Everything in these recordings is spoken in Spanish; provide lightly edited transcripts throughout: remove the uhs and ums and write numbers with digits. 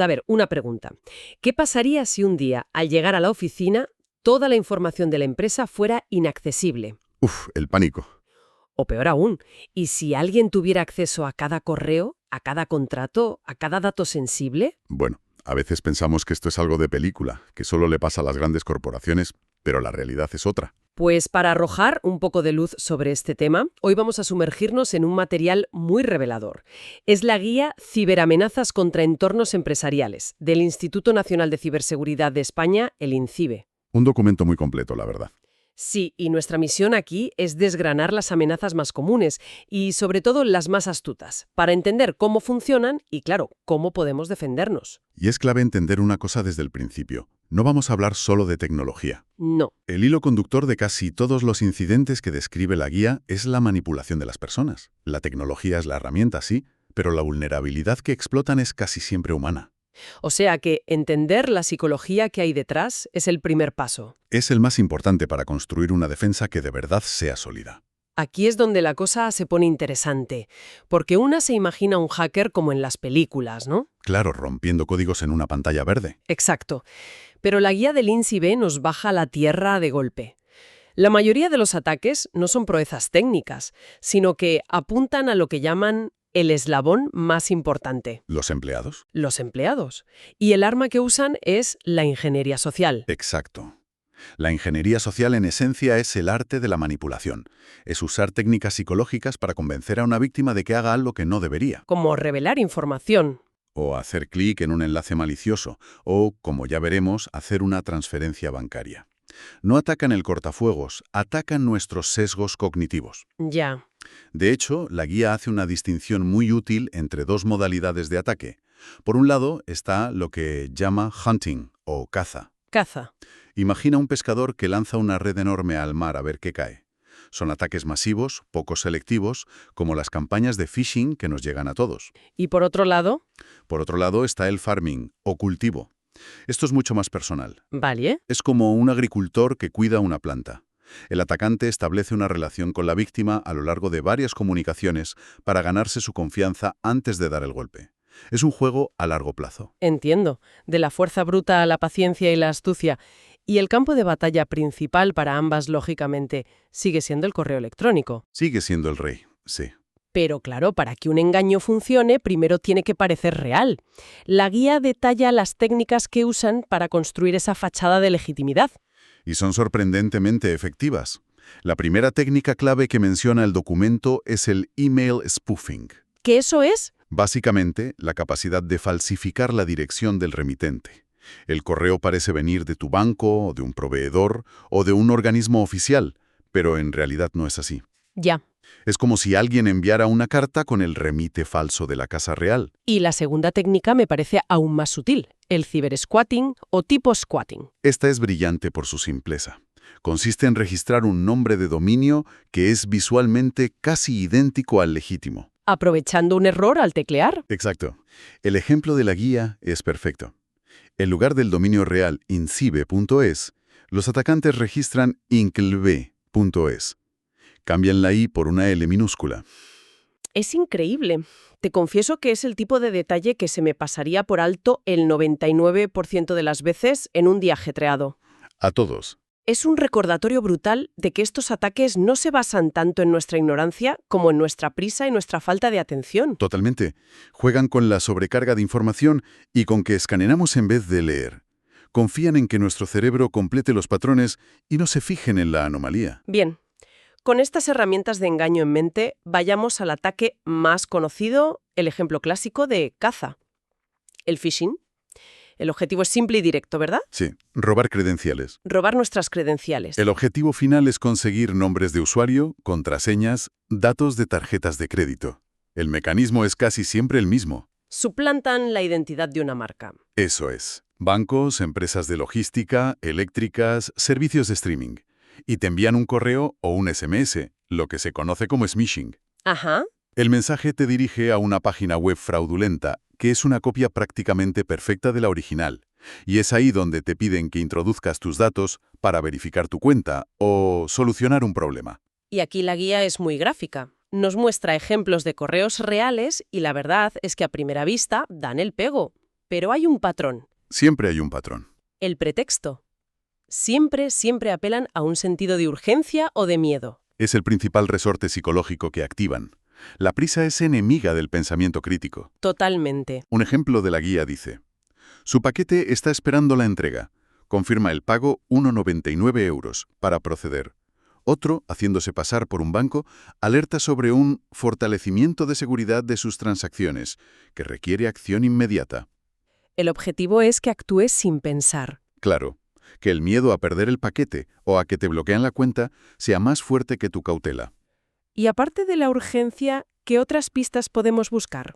A ver, una pregunta. ¿Qué pasaría si un día, al llegar a la oficina, toda la información de la empresa fuera inaccesible? Uf, el pánico. O peor aún, ¿y si alguien tuviera acceso a cada correo, a cada contrato, a cada dato sensible? Bueno, a veces pensamos que esto es algo de película, que solo le pasa a las grandes corporaciones, pero la realidad es otra. Pues para arrojar un poco de luz sobre este tema, hoy vamos a sumergirnos en un material muy revelador. Es la guía Ciberamenazas contra entornos empresariales, del Instituto Nacional de Ciberseguridad de España, el INCIBE. Un documento muy completo, la verdad. Sí, y nuestra misión aquí es desgranar las amenazas más comunes y sobre todo las más astutas, para entender cómo funcionan y, claro, cómo podemos defendernos. Y es clave entender una cosa desde el principio. No vamos a hablar solo de tecnología. No. El hilo conductor de casi todos los incidentes que describe la guía es la manipulación de las personas. La tecnología es la herramienta, sí, pero la vulnerabilidad que explotan es casi siempre humana. O sea que entender la psicología que hay detrás es el primer paso. Es el más importante para construir una defensa que de verdad sea sólida. Aquí es donde la cosa se pone interesante, porque una se imagina un hacker como en las películas, ¿no? Claro, rompiendo códigos en una pantalla verde. Exacto. Pero la guía del INCIBE nos baja a la tierra de golpe. La mayoría de los ataques no son proezas técnicas, sino que apuntan a lo que llaman el eslabón más importante, ¿Los empleados? los empleados. Y el arma que usan es la ingeniería social. Exacto. La ingeniería social en esencia es el arte de la manipulación. Es usar técnicas psicológicas para convencer a una víctima de que haga algo que no debería. Como revelar información. O hacer clic en un enlace malicioso. O, como ya veremos, hacer una transferencia bancaria. No atacan el cortafuegos, atacan nuestros sesgos cognitivos. Ya. De hecho, la guía hace una distinción muy útil entre dos modalidades de ataque. Por un lado está lo que llama hunting o caza. Caza. Imagina un pescador que lanza una red enorme al mar a ver qué cae. Son ataques masivos, poco selectivos, como las campañas de phishing que nos llegan a todos. Y por otro lado, Por otro lado está el farming o cultivo. Esto es mucho más personal. vale. Es como un agricultor que cuida una planta. El atacante establece una relación con la víctima a lo largo de varias comunicaciones para ganarse su confianza antes de dar el golpe. Es un juego a largo plazo. Entiendo. De la fuerza bruta a la paciencia y la astucia. Y el campo de batalla principal para ambas, lógicamente, sigue siendo el correo electrónico. Sigue siendo el rey, sí. Pero claro, para que un engaño funcione, primero tiene que parecer real. La guía detalla las técnicas que usan para construir esa fachada de legitimidad. Y son sorprendentemente efectivas. La primera técnica clave que menciona el documento es el email spoofing. ¿Qué eso es? Básicamente, la capacidad de falsificar la dirección del remitente. El correo parece venir de tu banco, o de un proveedor, o de un organismo oficial, pero en realidad no es así. Ya. Es como si alguien enviara una carta con el remite falso de la Casa Real. Y la segunda técnica me parece aún más sutil, el cibersquatting o tipo squatting. Esta es brillante por su simpleza. Consiste en registrar un nombre de dominio que es visualmente casi idéntico al legítimo. Aprovechando un error al teclear. Exacto. El ejemplo de la guía es perfecto. En lugar del dominio real incibe.es, los atacantes registran inclb.es. Cambian la i por una L minúscula. Es increíble. Te confieso que es el tipo de detalle que se me pasaría por alto el 99% de las veces en un día ajetreado. A todos. Es un recordatorio brutal de que estos ataques no se basan tanto en nuestra ignorancia como en nuestra prisa y nuestra falta de atención. Totalmente. Juegan con la sobrecarga de información y con que escaneamos en vez de leer. Confían en que nuestro cerebro complete los patrones y no se fijen en la anomalía. Bien, con estas herramientas de engaño en mente, vayamos al ataque más conocido, el ejemplo clásico de caza. El phishing. El objetivo es simple y directo, ¿verdad? Sí, robar credenciales. Robar nuestras credenciales. El objetivo final es conseguir nombres de usuario, contraseñas, datos de tarjetas de crédito. El mecanismo es casi siempre el mismo. Suplantan la identidad de una marca. Eso es. Bancos, empresas de logística, eléctricas, servicios de streaming. Y te envían un correo o un SMS, lo que se conoce como smishing. Ajá. El mensaje te dirige a una página web fraudulenta, que es una copia prácticamente perfecta de la original. Y es ahí donde te piden que introduzcas tus datos para verificar tu cuenta o solucionar un problema. Y aquí la guía es muy gráfica. Nos muestra ejemplos de correos reales y la verdad es que a primera vista dan el pego. Pero hay un patrón. Siempre hay un patrón. El pretexto. Siempre apelan a un sentido de urgencia o de miedo. Es el principal resorte psicológico que activan. La prisa es enemiga del pensamiento crítico. Totalmente. Un ejemplo de la guía dice: su paquete está esperando la entrega. Confirma el pago 1,99 € para proceder. Otro, haciéndose pasar por un banco, alerta sobre un fortalecimiento de seguridad de sus transacciones, que requiere acción inmediata. El objetivo es que actúes sin pensar. Claro, que el miedo a perder el paquete o a que te bloquean la cuenta sea más fuerte que tu cautela. Y aparte de la urgencia, ¿qué otras pistas podemos buscar?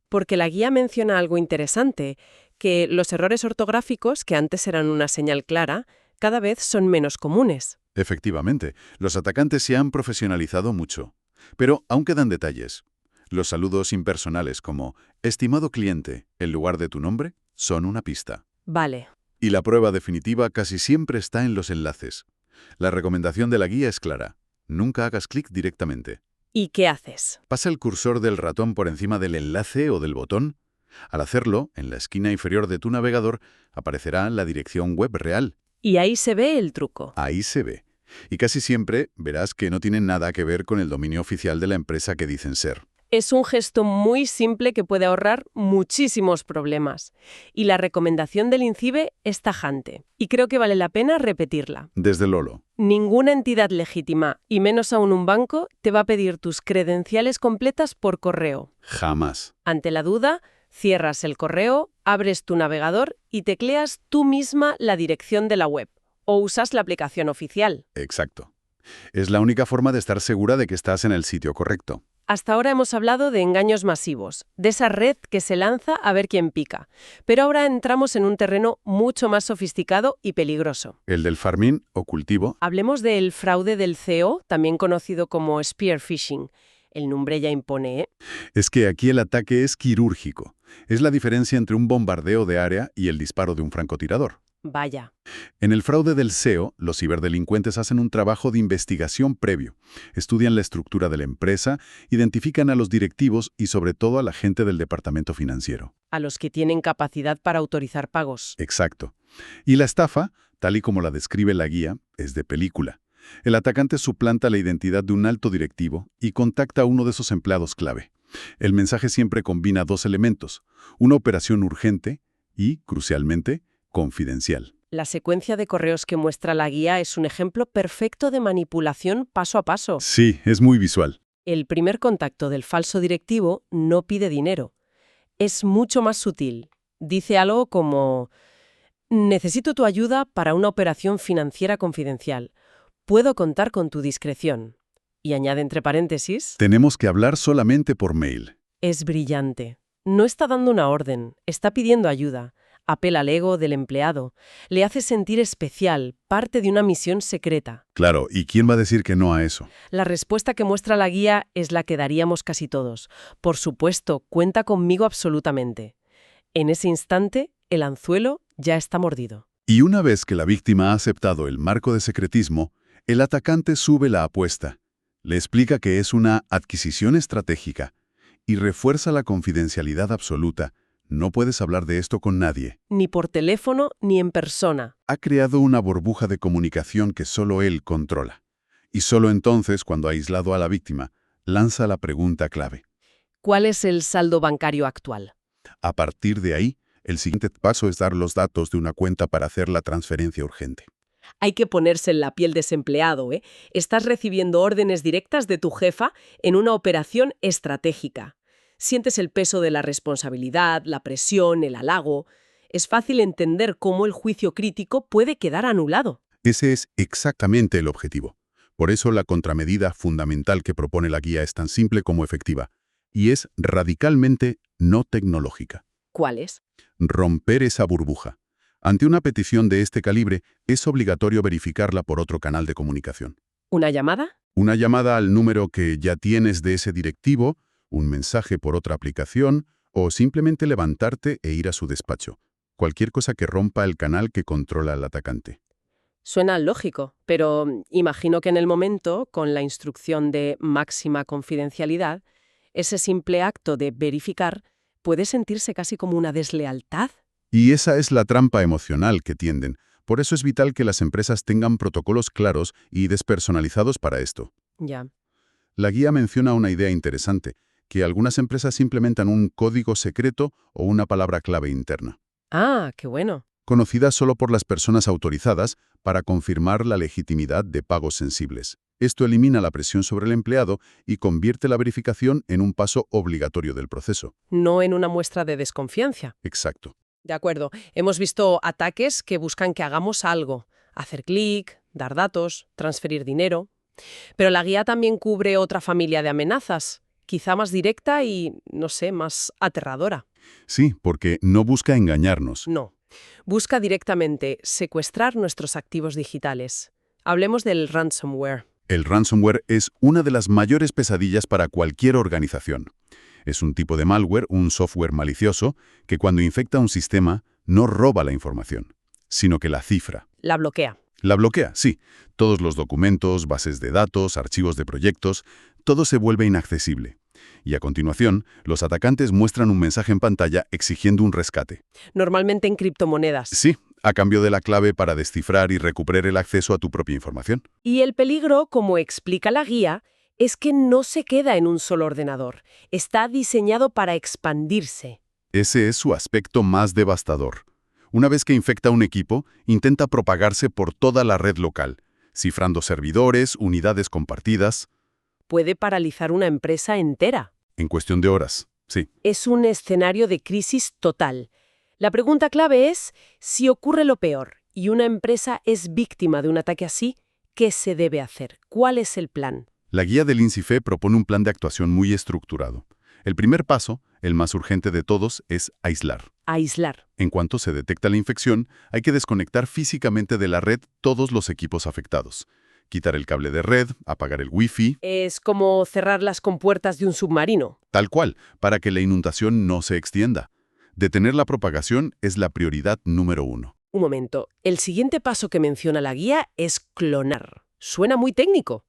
Porque la guía menciona algo interesante, que los errores ortográficos, que antes eran una señal clara, cada vez son menos comunes. Efectivamente, los atacantes se han profesionalizado mucho. Pero aún quedan detalles. Los saludos impersonales como «estimado cliente» en lugar de tu nombre son una pista. Vale. Y la prueba definitiva casi siempre está en los enlaces. La recomendación de la guía es clara. Nunca hagas clic directamente. ¿Y qué haces? Pasa el cursor del ratón por encima del enlace o del botón. Al hacerlo, en la esquina inferior de tu navegador aparecerá la dirección web real. Y ahí se ve el truco. Ahí se ve. Y casi siempre verás que no tiene nada que ver con el dominio oficial de la empresa que dicen ser. Es un gesto muy simple que puede ahorrar muchísimos problemas. Y la recomendación del INCIBE es tajante. Y creo que vale la pena repetirla. Desde Lolo. Ninguna entidad legítima, y menos aún un banco, te va a pedir tus credenciales completas por correo. Jamás. Ante la duda, cierras el correo, abres tu navegador y tecleas tú misma la dirección de la web. O usas la aplicación oficial. Exacto. Es la única forma de estar segura de que estás en el sitio correcto. Hasta ahora hemos hablado de engaños masivos, de esa red que se lanza a ver quién pica. Pero ahora entramos en un terreno mucho más sofisticado y peligroso. El del farming o cultivo. Hablemos del fraude del CEO, también conocido como spear phishing. El nombre ya impone, ¿eh? Es que aquí el ataque es quirúrgico. Es la diferencia entre un bombardeo de área y el disparo de un francotirador. Vaya. En el fraude del SEO, los ciberdelincuentes hacen un trabajo de investigación previo. Estudian la estructura de la empresa, identifican a los directivos y sobre todo a la gente del departamento financiero. A los que tienen capacidad para autorizar pagos. Exacto. Y la estafa, tal y como la describe la guía, es de película. El atacante suplanta la identidad de un alto directivo y contacta a uno de sus empleados clave. El mensaje siempre combina dos elementos: una operación urgente y, crucialmente, confidencial. La secuencia de correos que muestra la guía es un ejemplo perfecto de manipulación paso a paso. Sí, es muy visual. El primer contacto del falso directivo no pide dinero. Es mucho más sutil. Dice algo como: necesito tu ayuda para una operación financiera confidencial. Puedo contar con tu discreción. Y añade entre paréntesis: Tenemos que hablar solamente por mail. es brillante. No está dando una orden, está pidiendo ayuda. Apela al ego del empleado. Le hace sentir especial, parte de una misión secreta. Claro, ¿y quién va a decir que no a eso? La respuesta que muestra la guía es la que daríamos casi todos. Por supuesto, cuenta conmigo absolutamente. En ese instante, el anzuelo ya está mordido. Y una vez que la víctima ha aceptado el marco de secretismo, el atacante sube la apuesta. Le explica que es una adquisición estratégica y refuerza la confidencialidad absoluta. No puedes hablar de esto con nadie. Ni por teléfono ni en persona. Ha creado una burbuja de comunicación que solo él controla. Y solo entonces, cuando ha aislado a la víctima, lanza la pregunta clave. ¿Cuál es el saldo bancario actual? A partir de ahí, el siguiente paso es dar los datos de una cuenta para hacer la transferencia urgente. Hay que ponerse en la piel de ese empleado, ¿eh? Estás recibiendo órdenes directas de tu jefa en una operación estratégica. Sientes el peso de la responsabilidad, la presión, el halago. Es fácil entender cómo el juicio crítico puede quedar anulado. Ese es exactamente el objetivo. Por eso la contramedida fundamental que propone la guía es tan simple como efectiva, y es radicalmente no tecnológica. ¿Cuál es? Romper esa burbuja. Ante una petición de este calibre, es obligatorio verificarla por otro canal de comunicación. ¿Una llamada? Una llamada al número que ya tienes de ese directivo, un mensaje por otra aplicación, o simplemente levantarte e ir a su despacho. Cualquier cosa que rompa el canal que controla al atacante. Suena lógico, pero imagino que en el momento, con la instrucción de máxima confidencialidad, ese simple acto de verificar puede sentirse casi como una deslealtad. Y esa es la trampa emocional que tienden. Por eso es vital que las empresas tengan protocolos claros y despersonalizados para esto. Ya. La guía menciona una idea interesante, que algunas empresas implementan un código secreto o una palabra clave interna, Ah, qué bueno. conocida solo por las personas autorizadas para confirmar la legitimidad de pagos sensibles. Esto elimina la presión sobre el empleado y convierte la verificación en un paso obligatorio del proceso. No en una muestra de desconfianza. Exacto. De acuerdo. Hemos visto ataques que buscan que hagamos algo. Hacer clic, dar datos, transferir dinero. Pero la guía también cubre otra familia de amenazas, quizá más directa y, no sé, más aterradora. Sí, porque no busca engañarnos. No. Busca directamente secuestrar nuestros activos digitales. Hablemos del ransomware. El ransomware es una de las mayores pesadillas para cualquier organización. Es un tipo de malware, un software malicioso, que cuando infecta un sistema no roba la información, sino que la cifra. La bloquea. La bloquea, sí. Todos los documentos, bases de datos, archivos de proyectos, todo se vuelve inaccesible. Y a continuación, los atacantes muestran un mensaje en pantalla exigiendo un rescate. Normalmente en criptomonedas. Sí, a cambio de la clave para descifrar y recuperar el acceso a tu propia información. Y el peligro, como explica la guía, es que no se queda en un solo ordenador. Está diseñado para expandirse. Ese es su aspecto más devastador. Una vez que infecta un equipo, intenta propagarse por toda la red local, cifrando servidores, unidades compartidas, Puede paralizar una empresa entera. en cuestión de horas. Sí, Es un escenario de crisis total. La pregunta clave es, si ocurre lo peor y una empresa es víctima de un ataque así, ¿qué se debe hacer? ¿Cuál es el plan? la guía del INCIFE propone un plan de actuación muy estructurado. El primer paso, el más urgente de todos, es aislar. Aislar. En cuanto se detecta la infección, hay que desconectar físicamente de la red todos los equipos afectados. Quitar el cable de red, apagar el Wi-Fi, Es como cerrar las compuertas de un submarino. tal cual, para que la inundación no se extienda. Detener la propagación es la prioridad número 1. Un momento. El siguiente paso que menciona la guía es clonar. Suena muy técnico.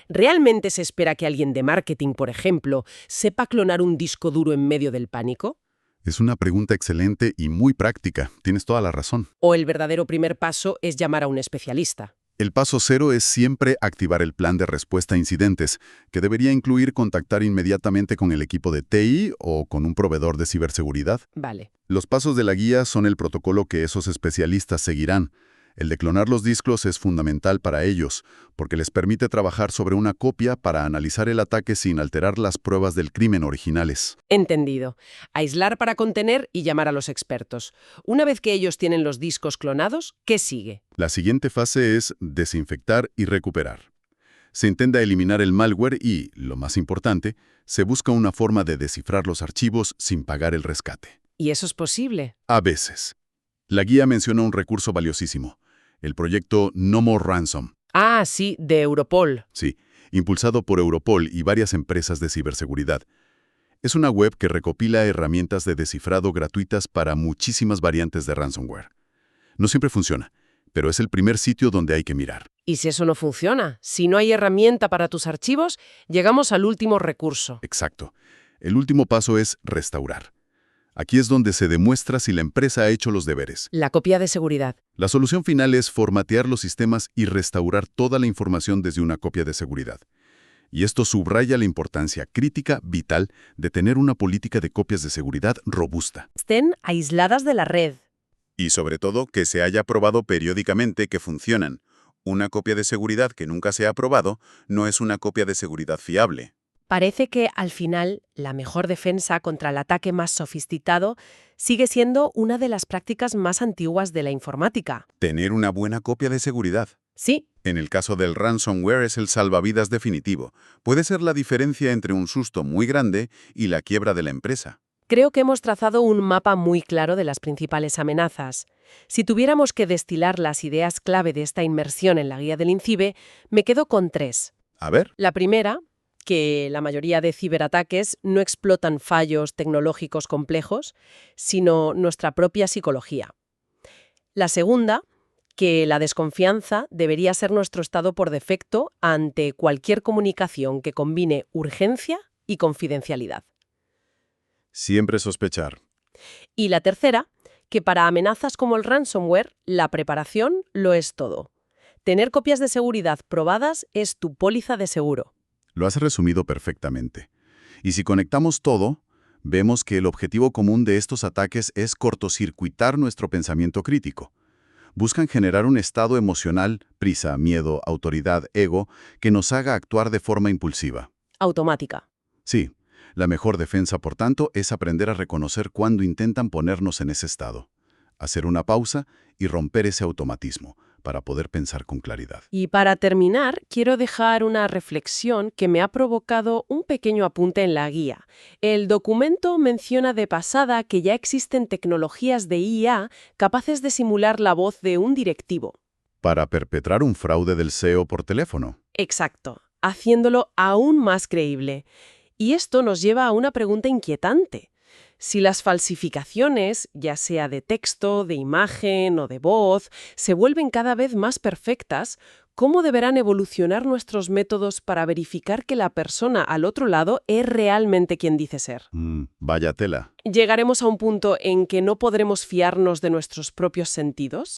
¿Realmente se espera que alguien de marketing, por ejemplo, sepa clonar un disco duro en medio del pánico? Es una pregunta excelente y muy práctica. Tienes toda la razón. ¿O el verdadero primer paso es llamar a un especialista? El paso 0 es siempre activar el plan de respuesta a incidentes, que debería incluir contactar inmediatamente con el equipo de TI o con un proveedor de ciberseguridad. Vale. Los pasos de la guía son el protocolo que esos especialistas seguirán. El de clonar los discos es fundamental para ellos, porque les permite trabajar sobre una copia para analizar el ataque sin alterar las pruebas del crimen originales. Entendido. Aislar para contener y llamar a los expertos. Una vez que ellos tienen los discos clonados, ¿qué sigue? La siguiente fase es desinfectar y recuperar. Se intenta eliminar el malware y, lo más importante, se busca una forma de descifrar los archivos sin pagar el rescate. ¿Y eso es posible? A veces. La guía menciona un recurso valiosísimo, el proyecto No More Ransom. Ah, sí, de Europol. Sí, impulsado por Europol y varias empresas de ciberseguridad. Es una web que recopila herramientas de descifrado gratuitas para muchísimas variantes de ransomware. No siempre funciona, pero es el primer sitio donde hay que mirar. Y si eso no funciona, si no hay herramienta para tus archivos, llegamos al último recurso. Exacto. El último paso es restaurar. Aquí es donde se demuestra si la empresa ha hecho los deberes. La copia de seguridad. La solución final es formatear los sistemas y restaurar toda la información desde una copia de seguridad. Y esto subraya la importancia crítica, vital, de tener una política de copias de seguridad robusta. Estén aisladas de la red. Y sobre todo, que se haya probado periódicamente que funcionan. Una copia de seguridad que nunca se ha probado no es una copia de seguridad fiable. Parece que, al final, la mejor defensa contra el ataque más sofisticado sigue siendo una de las prácticas más antiguas de la informática. Tener una buena copia de seguridad. Sí, En el caso del ransomware es el salvavidas definitivo. Puede ser la diferencia entre un susto muy grande y la quiebra de la empresa. creo que hemos trazado un mapa muy claro de las principales amenazas. Si tuviéramos que destilar las ideas clave de esta inmersión en la guía del INCIBE, me quedo con 3. A ver. La primera, que la mayoría de ciberataques no explotan fallos tecnológicos complejos, sino nuestra propia psicología. La segunda, que la desconfianza debería ser nuestro estado por defecto ante cualquier comunicación que combine urgencia y confidencialidad. Siempre sospechar. Y la tercera, que para amenazas como el ransomware, la preparación lo es todo. Tener copias de seguridad probadas es tu póliza de seguro. Lo has resumido perfectamente. Y si conectamos todo, vemos que el objetivo común de estos ataques es cortocircuitar nuestro pensamiento crítico. Buscan generar un estado emocional, prisa, miedo, autoridad, ego, que nos haga actuar de forma impulsiva. Automática. Sí, la mejor defensa, por tanto, es aprender a reconocer cuando intentan ponernos en ese estado. Hacer una pausa y romper ese automatismo para poder pensar con claridad. Y para terminar, quiero dejar una reflexión que me ha provocado un pequeño apunte en la guía. El documento menciona de pasada que ya existen tecnologías de IA capaces de simular la voz de un directivo. Para perpetrar un fraude del SEO por teléfono. Exacto, haciéndolo aún más creíble. Y esto nos lleva a una pregunta inquietante. Si las falsificaciones, ya sea de texto, de imagen o de voz, se vuelven cada vez más perfectas, ¿cómo deberán evolucionar nuestros métodos para verificar que la persona al otro lado es realmente quien dice ser? Vaya tela. ¿Llegaremos a un punto en que no podremos fiarnos de nuestros propios sentidos?